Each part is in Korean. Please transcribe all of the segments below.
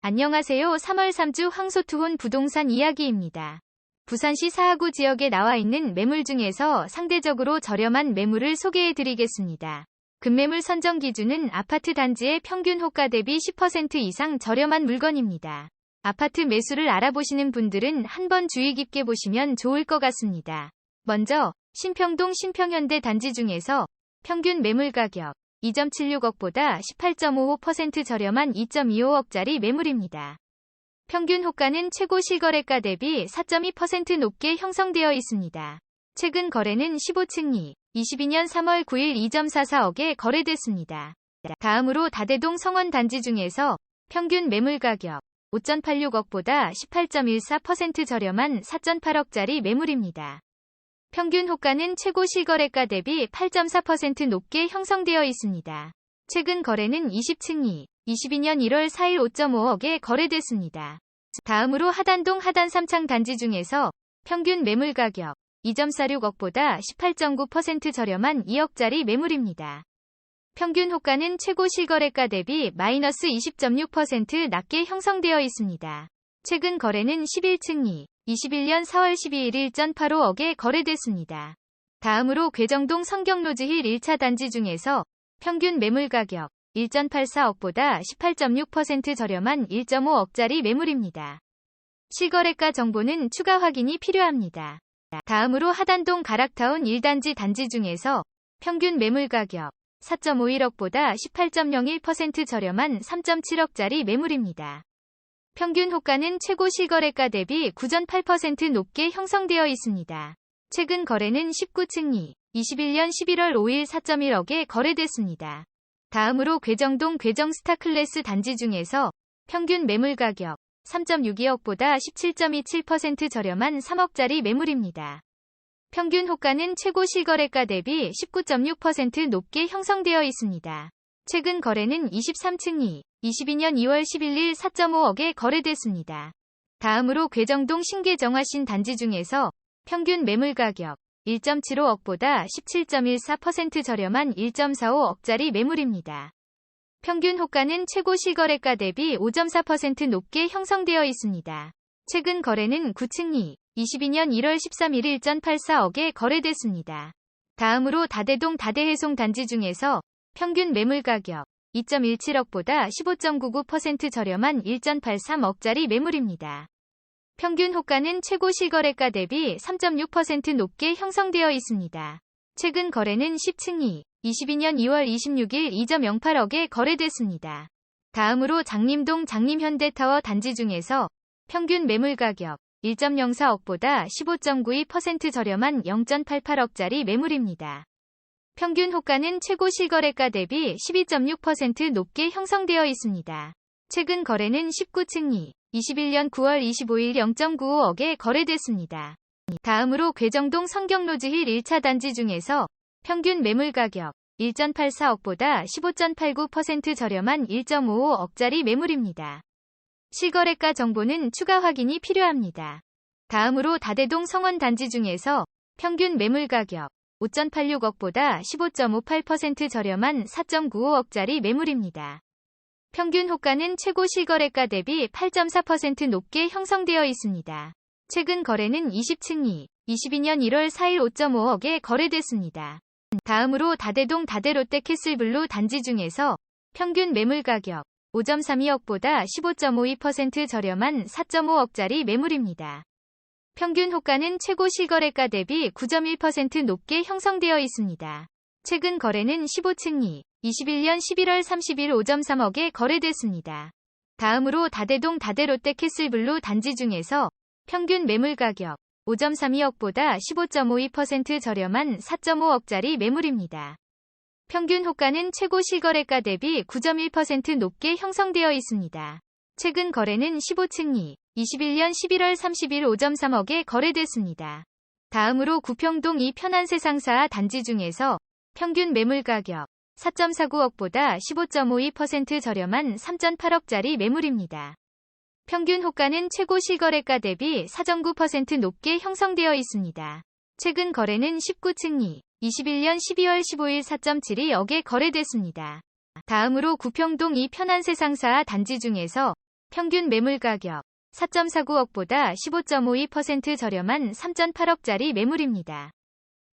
안녕하세요. 3월 3주 황소투혼 부동산 이야기입니다. 부산시 사하구 지역에 나와 있는 매물 중에서 상대적으로 저렴한 매물을 소개해 드리겠습니다. 급매물 선정 기준은 아파트 단지의 평균 호가 대비 10% 이상 저렴한 물건입니다. 아파트 매수를 알아보시는 분들은 한번 주의 깊게 보시면 좋을 것 같습니다. 먼저 신평동 신평현대 단지 중에서 평균 매물 가격 2.76억보다 18.55% 저렴한 2.25억짜리 매물입니다. 평균 호가는 최고 실거래가 대비 4.2% 높게 형성되어 있습니다. 최근 거래는 15층이 22년 3월 9일 2.44억에 거래됐습니다. 다음으로 다대동 성원 단지 중에서 평균 매물 가격 5.86억보다 18.14% 저렴한 4.8억짜리 매물입니다. 평균 호가는 최고 실거래가 대비 8.4% 높게 형성되어 있습니다. 최근 거래는 20층이 22년 1월 4일 5.5억에 거래됐습니다. 다음으로 하단동 하단 삼창 단지 중에서 평균 매물 가격 2.46억보다 18.9% 저렴한 2억짜리 매물입니다. 평균 호가는 최고 실거래가 대비 마이너스 20.6% 낮게 형성되어 있습니다. 최근 거래는 11층이 21년 4월 12일 1.85억에 거래됐습니다. 다음으로 괴정동 성경로즈힐 1차 단지 중에서 평균 매물 가격 1.84억보다 18.6% 저렴한 1.5억짜리 매물입니다. 실거래가 정보는 추가 확인이 필요합니다. 다음으로 하단동 가락타운 1단지 단지 중에서 평균 매물 가격 4.51억보다 18.01% 저렴한 3.7억짜리 매물입니다. 평균 호가는 최고 실거래가 대비 9.8% 높게 형성되어 있습니다. 최근 거래는 19층이 21년 11월 5일 4.1억에 거래됐습니다. 다음으로 괴정동 괴정 스타클래스 단지 중에서 평균 매물 가격 3.62억보다 17.27% 저렴한 3억짜리 매물입니다. 평균 호가는 최고 실거래가 대비 19.6% 높게 형성되어 있습니다. 최근 거래는 23층이 22년 2월 11일 4.5억에 거래됐습니다. 다음으로 괴정동 신계정화신 단지 중에서 평균 매물 가격 1.75억보다 17.14% 저렴한 1.45억짜리 매물입니다. 평균 호가는 최고 실거래가 대비 5.4% 높게 형성되어 있습니다. 최근 거래는 9층이 22년 1월 13일 1.84억에 거래됐습니다. 다음으로 다대동 다대해송 단지 중에서 평균 매물 가격 2.17억보다 15.99% 저렴한 1.83억짜리 매물입니다. 평균 호가는 최고 실거래가 대비 3.6% 높게 형성되어 있습니다. 최근 거래는 10층이 22년 2월 26일 2.08억에 거래됐습니다. 다음으로 장림동 장림현대타워 단지 중에서 평균 매물 가격 1.04억보다 15.92% 저렴한 0.88억짜리 매물입니다. 평균 호가는 최고 실거래가 대비 12.6% 높게 형성되어 있습니다. 최근 거래는 19층이 21년 9월 25일 0.95억에 거래됐습니다. 다음으로 괴정동 성경로즈힐 1차 단지 중에서 평균 매물 가격 1.84억보다 15.89% 저렴한 1.55억짜리 매물입니다. 실거래가 정보는 추가 확인이 필요합니다. 다음으로 다대동 성원 단지 중에서 평균 매물 가격 5.86억보다 15.58% 저렴한 4.95억짜리 매물입니다. 평균 호가는 최고 실거래가 대비 8.4% 높게 형성되어 있습니다. 최근 거래는 20층이 22년 1월 4일 5.5억에 거래됐습니다. 다음으로 다대동 다대롯데 캐슬블루 단지 중에서 평균 매물 가격 5.32억보다 15.52% 저렴한 4.5억짜리 매물입니다. 평균 호가는 최고 실거래가 대비 9.1% 높게 형성되어 있습니다. 최근 거래는 15층이 21년 11월 30일 5.3억에 거래됐습니다. 다음으로 다대동 다대롯데 캐슬블루 단지 중에서 평균 매물 가격 5.32억보다 15.52% 저렴한 4.5억짜리 매물입니다. 평균 호가는 최고 실거래가 대비 9.1% 높게 형성되어 있습니다. 최근 거래는 15층이 21년 11월 30일 5.3억에 거래됐습니다. 다음으로 구평동 이 편안세상사 단지 중에서 평균 매물 가격 4.49억보다 15.52% 저렴한 3.8억짜리 매물입니다. 평균 호가는 최고 실거래가 대비 4.9% 높게 형성되어 있습니다. 최근 거래는 19층이 21년 12월 15일 4.72억에 거래됐습니다. 다음으로 구평동 이 편안세상사 단지 중에서 평균 매물 가격 4.49억보다 15.52% 저렴한 3.8억짜리 매물입니다.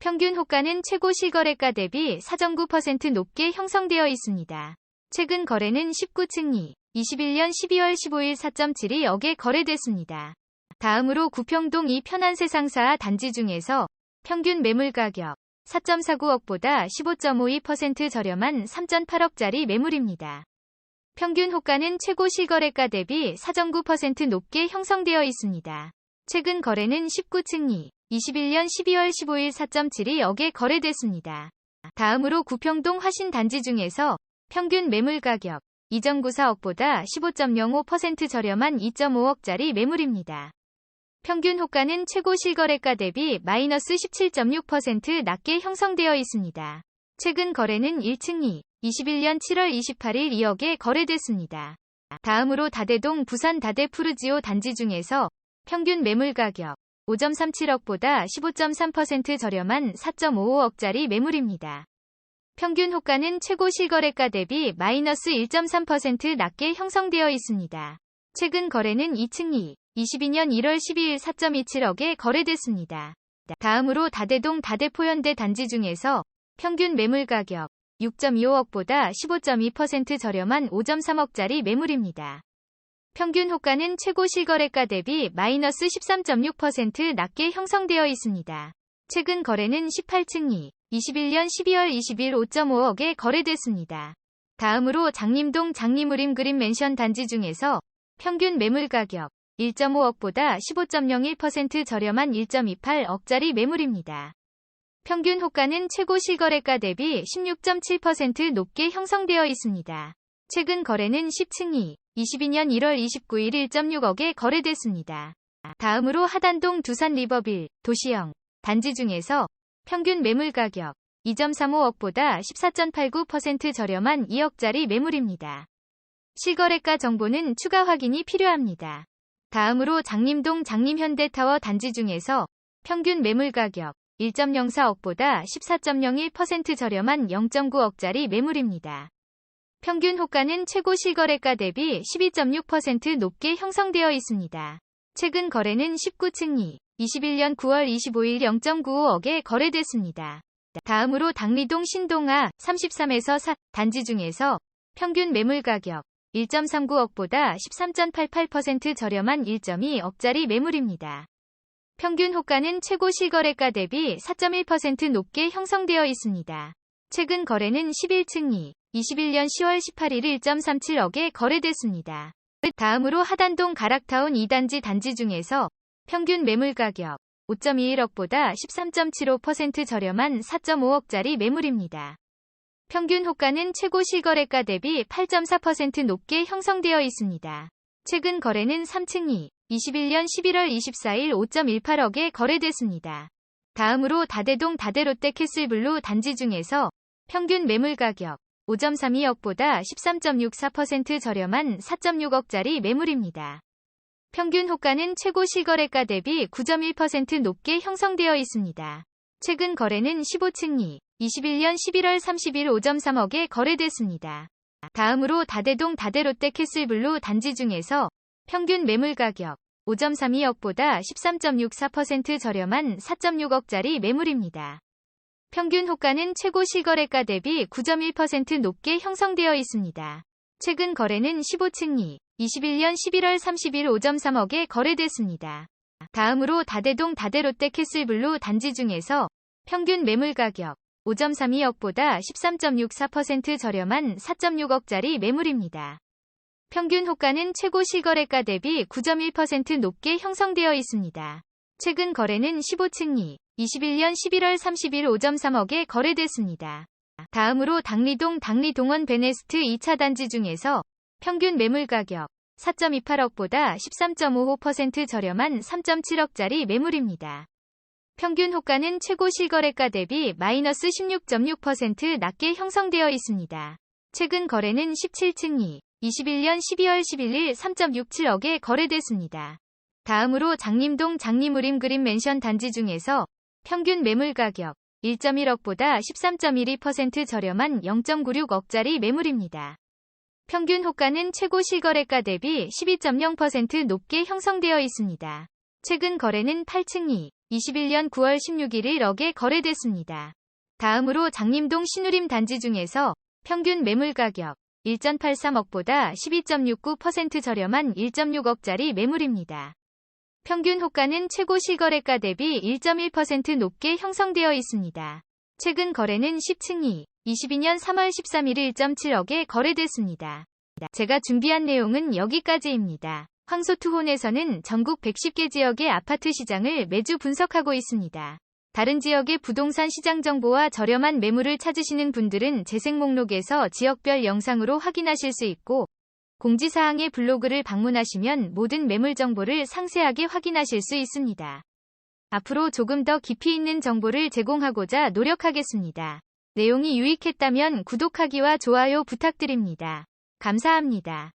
평균 호가는 최고 실거래가 대비 4.9% 높게 형성되어 있습니다. 최근 거래는 19층이 21년 12월 15일 4.72억에 거래됐습니다. 다음으로 구평동 이 편한세상사 단지 중에서 평균 매물 가격 4.49억보다 15.52% 저렴한 3.8억짜리 매물입니다. 평균 호가는 최고 실거래가 대비 4.9% 높게 형성되어 있습니다. 최근 거래는 19층이 21년 12월 15일 4.72억에 거래됐습니다. 다음으로 구평동 화신 단지 중에서 평균 매물 가격 2.94억보다 15.05% 저렴한 2.5억짜리 매물입니다. 평균 호가는 최고 실거래가 대비 마이너스 17.6% 낮게 형성되어 있습니다. 최근 거래는 1층이 21년 7월 28일 2억에 거래됐습니다. 다음으로 다대동 부산 다대 푸르지오 단지 중에서 평균 매물 가격 5.37억보다 15.3% 저렴한 4.55억짜리 매물입니다. 평균 호가는 최고 실거래가 대비 마이너스 1.3% 낮게 형성되어 있습니다. 최근 거래는 2층이 22년 1월 12일 4.27억에 거래됐습니다. 다음으로 다대동 다대포현대 단지 중에서 평균 매물 가격 6.25억보다 15.2% 저렴한 5.3억짜리 매물입니다. 평균 호가는 최고 실거래가 대비 마이너스 13.6% 낮게 형성되어 있습니다. 최근 거래는 18층이 21년 12월 20일 5.5억에 거래됐습니다. 다음으로 장림동 장림우림 그린 맨션 단지 중에서 평균 매물 가격 1.5억보다 15.01% 저렴한 1.28억짜리 매물입니다. 평균 호가는 최고 실거래가 대비 16.7% 높게 형성되어 있습니다. 최근 거래는 10층이 22년 1월 29일 1.6억에 거래됐습니다. 다음으로 하단동 두산 리버빌 도시형 단지 중에서 평균 매물 가격 2.35억보다 14.89% 저렴한 2억짜리 매물입니다. 실거래가 정보는 추가 확인이 필요합니다. 다음으로 장림동 장림현대타워 단지 중에서 평균 매물 가격 1.04억보다 14.01% 저렴한 0.9억짜리 매물입니다. 평균 호가는 최고 실거래가 대비 12.6% 높게 형성되어 있습니다. 최근 거래는 19층이 21년 9월 25일 0.95억에 거래됐습니다. 다음으로 당리동 신동아 33에서 4 단지 중에서 평균 매물 가격 1.39억보다 13.88% 저렴한 1.2억짜리 매물입니다. 평균 호가는 최고 실거래가 대비 4.1% 높게 형성되어 있습니다. 최근 거래는 11층이 21년 10월 18일 1.37억에 거래됐습니다. 다음으로 하단동 가락타운 2단지 단지 중에서 평균 매물 가격 5.21억보다 13.75% 저렴한 4.5억짜리 매물입니다. 평균 호가는 최고 실거래가 대비 8.4% 높게 형성되어 있습니다. 최근 거래는 3층이 21년 11월 24일 5.18억에 거래됐습니다. 다음으로 다대동 다대롯데 캐슬블루 단지 중에서 평균 매물 가격 5.32억보다 13.64% 저렴한 4.6억짜리 매물입니다. 평균 호가는 최고 실거래가 대비 9.1% 높게 형성되어 있습니다. 최근 거래는 15층이 21년 11월 30일 5.3억에 거래됐습니다. 다음으로 다대동 다대롯데 캐슬블루 단지 중에서 평균 매물 가격 5.32억보다 13.64% 저렴한 4.6억짜리 매물입니다. 평균 호가는 최고 실거래가 대비 9.1% 높게 형성되어 있습니다. 최근 거래는 15층이 21년 11월 30일 5.3억에 거래됐습니다. 다음으로 다대동 다대롯데 캐슬블루 단지 중에서 평균 매물 가격 5.32억보다 13.64% 저렴한 4.6억짜리 매물입니다. 평균 호가는 최고 실거래가 대비 9.1% 높게 형성되어 있습니다. 최근 거래는 15층이 21년 11월 30일 5.3억에 거래됐습니다. 다음으로 당리동 당리동원 베네스트 2차 단지 중에서 평균 매물 가격 4.28억보다 13.55% 저렴한 3.7억짜리 매물입니다. 평균 호가는 최고 실거래가 대비 마이너스 16.6% 낮게 형성되어 있습니다. 최근 거래는 17층이 21년 12월 11일 3.67억에 거래됐습니다. 다음으로 장림동 장림우림 그린 맨션 단지 중에서 평균 매물 가격 1.1억보다 13.12% 저렴한 0.96억짜리 매물입니다. 평균 호가는 최고 실거래가 대비 12.0% 높게 형성되어 있습니다. 최근 거래는 8층이 21년 9월 16일 1억에 거래됐습니다. 다음으로 장림동 신우림 단지 중에서 평균 매물 가격 1.83억보다 12.69% 저렴한 1.6억짜리 매물입니다. 평균 호가는 최고 실거래가 대비 1.1% 높게 형성되어 있습니다. 최근 거래는 10층이 22년 3월 13일 1.7억에 거래됐습니다. 제가 준비한 내용은 여기까지입니다. 황소투혼에서는 전국 110개 지역의 아파트 시장을 매주 분석하고 있습니다. 다른 지역의 부동산 시장 정보와 저렴한 매물을 찾으시는 분들은 재생 목록에서 지역별 영상으로 확인하실 수 있고, 공지사항의 블로그를 방문하시면 모든 매물 정보를 상세하게 확인하실 수 있습니다. 앞으로 조금 더 깊이 있는 정보를 제공하고자 노력하겠습니다. 내용이 유익했다면 구독하기와 좋아요 부탁드립니다. 감사합니다.